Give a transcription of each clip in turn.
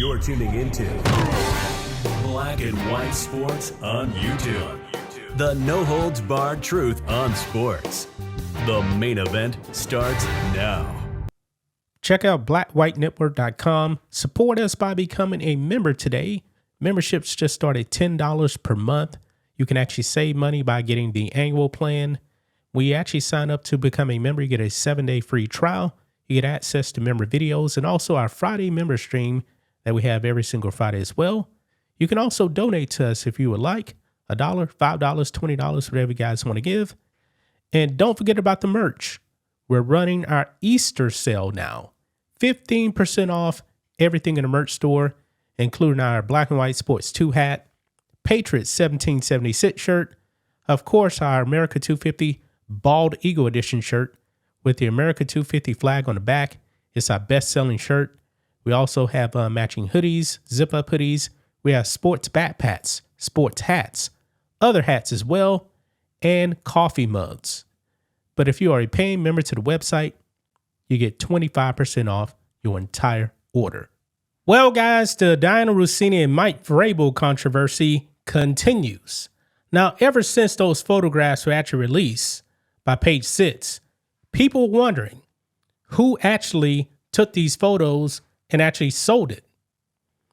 You're tuning into Black and White Sports on YouTube. The no-holds-barred truth on sports. The main event starts now. Check out blackwhitenetwork.com. Support us by becoming a member today. Memberships just start at $10 per month. You can actually save money by getting the annual plan. When you actually sign up to become a member, you get a 7-day free trial. You get access to member videos and also our Friday member stream that we have every single Friday as well. You can also donate to us if you would like. $1, $5, $20, whatever you guys want to give. And don't forget about the merch. We're running our Easter sale now. 15% off everything in the merch store, including our Black and White Sports 2 hat, Patriots 1776 shirt, of course, our America 250 Bald Eagle Edition shirt with the America 250 flag on the back. It's our best-selling shirt. We also have matching hoodies, zip-up hoodies. We have sports backpacks, sports hats, other hats as well, and coffee mugs. But if you are a paying member to the website, you get 25% off your entire order. Well, guys, the Dianna Russini and Mike Vrabel controversy continues. Now, ever since those photographs were actually released by Page Six, people were wondering who actually took these photos and actually sold it.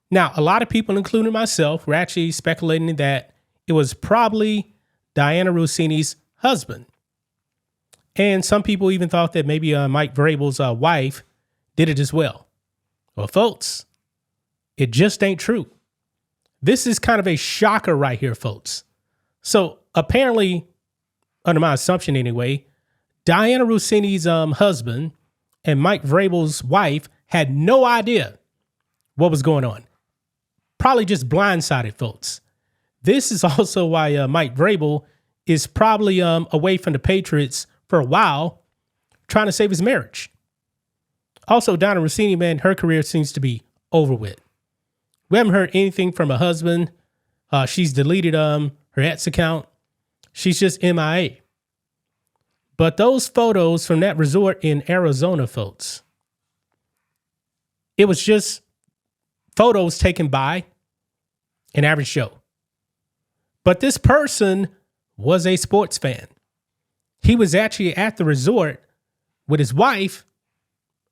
Now, a lot of people, including myself, were actually speculating that it was probably Dianna Russini's husband. And some people even thought that maybe Mike Vrabel's wife did it as well. Well, folks, it just ain't true. This is kind of a shocker right here, folks. So apparently, under my assumption anyway, Dianna Russini's husband and Mike Vrabel's wife had no idea what was going on. Probably just blindsided, folks. This is also why Mike Vrabel is probably away from the Patriots for a while, trying to save his marriage. Also, Dianna Russini, man, her career seems to be over with. We haven't heard anything from her husband. She's deleted her X account. She's just MIA. But those photos from that resort in Arizona, folks, it was just photos taken by an average Joe. But this person was a sports fan. He was actually at the resort with his wife,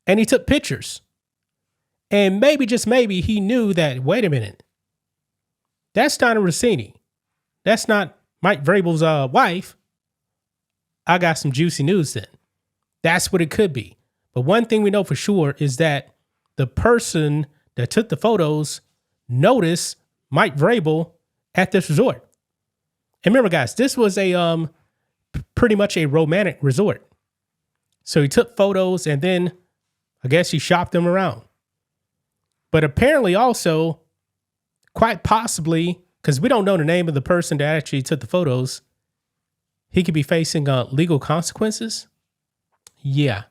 and he took pictures. And maybe, just maybe, he knew that, wait a minute, that's Dianna Russini. That's not Mike Vrabel's wife. I got some juicy news then. That's what it could be. But one thing we know for sure is that the person that took the photos noticed Mike Vrabel at this resort. And remember, guys, this was a pretty much a romantic resort. So he took photos and then I guess he shopped them around. But apparently also, quite possibly, because we don't know the name of the person that actually took the photos, he could be facing legal consequences. Yeah.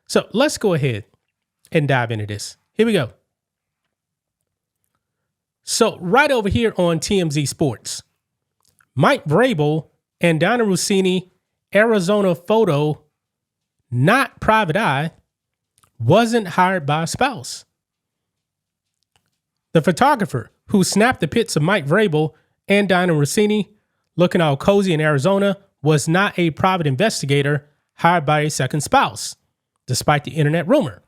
So let's go ahead and dive into this. Here we go. So right over here on TMZ Sports, Mike Vrabel and Dianna Russini Arizona photo, not private eye, wasn't hired by a spouse. The photographer who snapped the pics of Mike Vrabel and Dianna Russini looking all cozy in Arizona was not a private investigator hired by a second spouse, despite the internet rumor.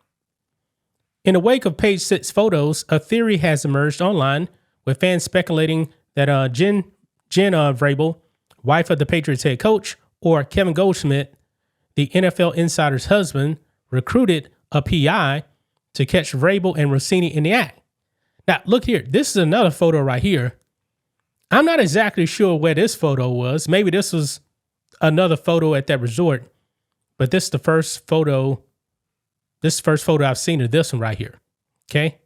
In the wake of Page Six photos, a theory has emerged online with fans speculating that Jen Vrabel, wife of the Patriots head coach, or Kevin Goldschmidt, the NFL insider's husband, recruited a PI to catch Vrabel and Russini in the act. Now, look here. This is another photo right here. I'm not exactly sure where this photo was. Maybe this was another photo at that resort, but this is the first photo. This is the first photo I've seen of this one right here. Okay.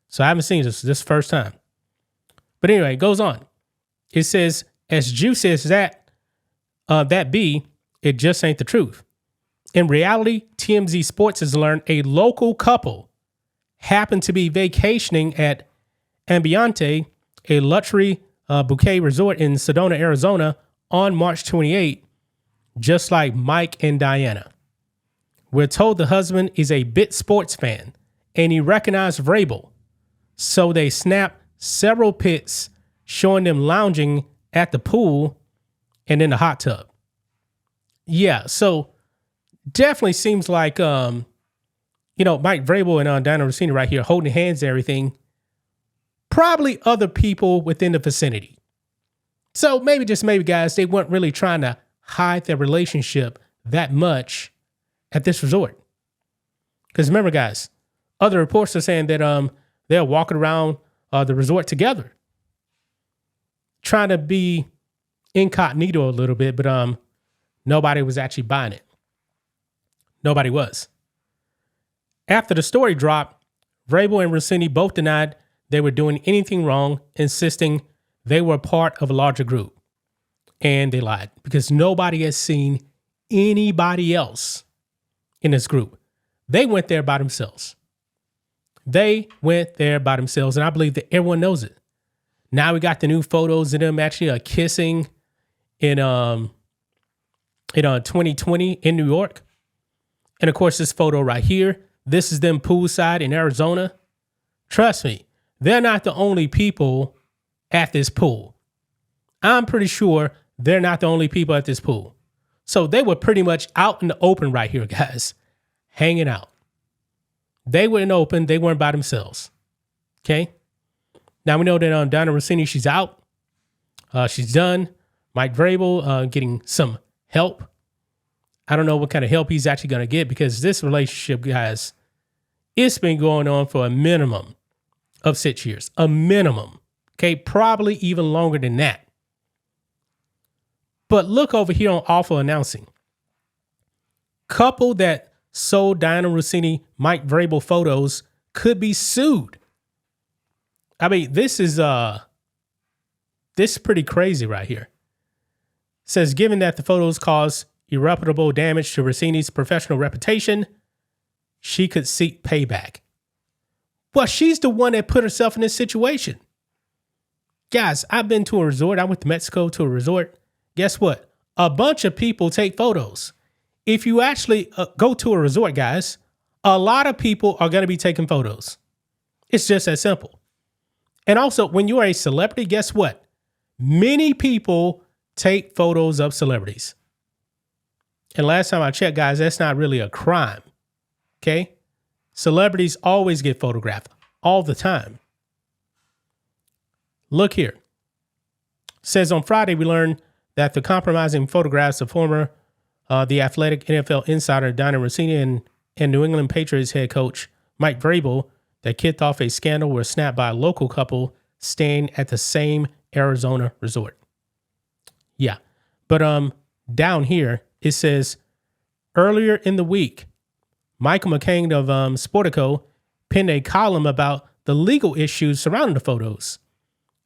So I haven't seen this first time. But anyway, it goes on. It says, as juicy as that be, it just ain't the truth. In reality, TMZ Sports has learned a local couple happened to be vacationing at Ambiente, a luxury bouquet resort in Sedona, Arizona, on March 28, just like Mike and Dianna. We're told the husband is a bit sports fan, and he recognized Vrabel. So they snapped several pics showing them lounging at the pool and in the hot tub. Yeah, so definitely seems like, Mike Vrabel and Dianna Russini right here holding hands and everything. Probably other people within the vicinity. So maybe, just maybe, guys, they weren't really trying to hide their relationship that much at this resort. Because remember, guys, other reports are saying that they're walking around the resort together, trying to be incognito a little bit, but nobody was actually buying it. Nobody was. After the story dropped, Vrabel and Russini both denied they were doing anything wrong, insisting they were part of a larger group. And they lied because nobody has seen anybody else in this group. They went there by themselves. And I believe that everyone knows it. Now we got the new photos of them actually kissing in 2020 in New York. And of course, this photo right here, this is them poolside in Arizona. Trust me, they're not the only people at this pool. I'm pretty sure they're not the only people at this pool. So they were pretty much out in the open right here, guys, hanging out. They were in the open. They weren't by themselves. Okay. Now we know that Dianna Russini, she's out. She's done. Mike Vrabel getting some help. I don't know what kind of help he's actually going to get, because this relationship, guys, it's been going on for a minimum of 6 years. A minimum. Okay. Probably even longer than that. But look over here on Awful Announcing. Couple that sold Dianna Russini Mike Vrabel photos could be sued. I mean, this is pretty crazy right here. It says, given that the photos cause irreparable damage to Russini's professional reputation, she could seek payback. Well, she's the one that put herself in this situation. Guys, I've been to a resort. I went to Mexico to a resort. Guess what? A bunch of people take photos. If you actually go to a resort, guys, a lot of people are going to be taking photos. It's just that simple. And also, when you are a celebrity, guess what? Many people take photos of celebrities. And last time I checked, guys, that's not really a crime. Okay? Celebrities always get photographed all the time. Look here. It says on Friday, we learned that the compromising photographs of former The Athletic NFL insider Dianna Russini and New England Patriots head coach Mike Vrabel that kicked off a scandal were snapped by a local couple staying at the same Arizona resort. Yeah. But down here, it says, earlier in the week, Michael McCain of Sportico penned a column about the legal issues surrounding the photos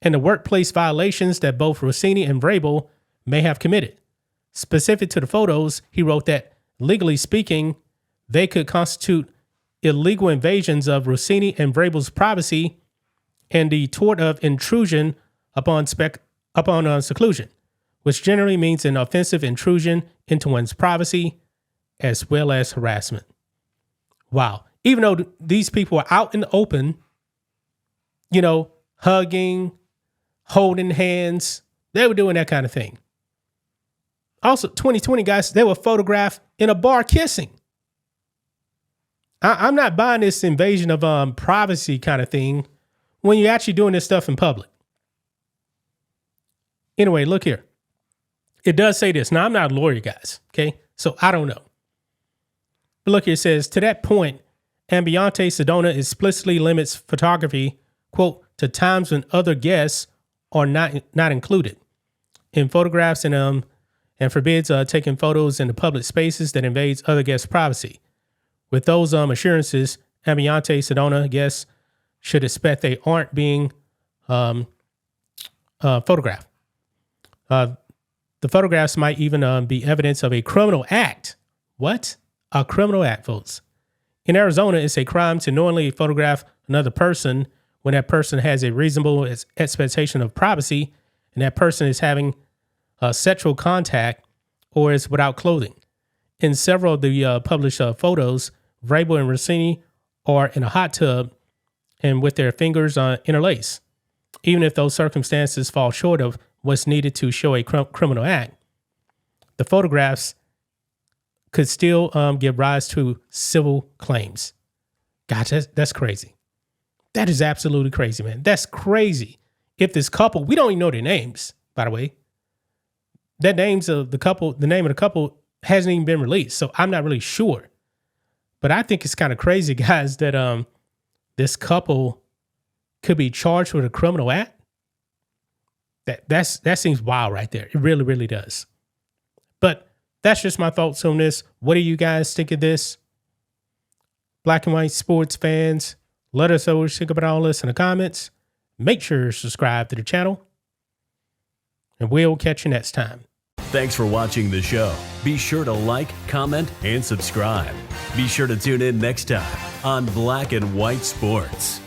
and the workplace violations that both Russini and Vrabel may have committed. Specific to the photos, he wrote that, legally speaking, they could constitute illegal invasions of Russini and Vrabel's privacy and the tort of intrusion upon seclusion, which generally means an offensive intrusion into one's privacy as well as harassment. Wow. Even though these people are out in the open, hugging, holding hands, they were doing that kind of thing. Also, 2020, guys, they were photographed in a bar kissing. I'm not buying this invasion of privacy kind of thing when you're actually doing this stuff in public. Anyway, look here. It does say this. Now, I'm not a lawyer, guys, okay? So I don't know. But look here, it says, to that point, Ambiente Sedona explicitly limits photography, quote, to times when other guests are not included in photographs and forbids taking photos in the public spaces that invades other guests' privacy. With those assurances, Ambiente Sedona guests should expect they aren't being photographed. The photographs might even be evidence of a criminal act. What? A criminal act, folks. In Arizona, it's a crime to knowingly photograph another person when that person has a reasonable expectation of privacy and that person is having sexual contact or is without clothing. In several of the published photos, Vrabel and Russini are in a hot tub and with their fingers interlaced. Even if those circumstances fall short of what's needed to show a criminal act, the photographs could still give rise to civil claims. Gosh, that's crazy. That is absolutely crazy, man. That's crazy. If this couple, we don't even know their names, by the way. The name of the couple hasn't even been released, so I'm not really sure. But I think it's kind of crazy, guys, that this couple could be charged with a criminal act. That seems wild right there. It really, really does. But that's just my thoughts on this. What do you guys think of this? Black and white sports fans, let us know what you think about all this in the comments. Make sure to subscribe to the channel, and we'll catch you next time. Thanks for watching the show. Be sure to like, comment, and subscribe. Be sure to tune in next time on Black and White Sports.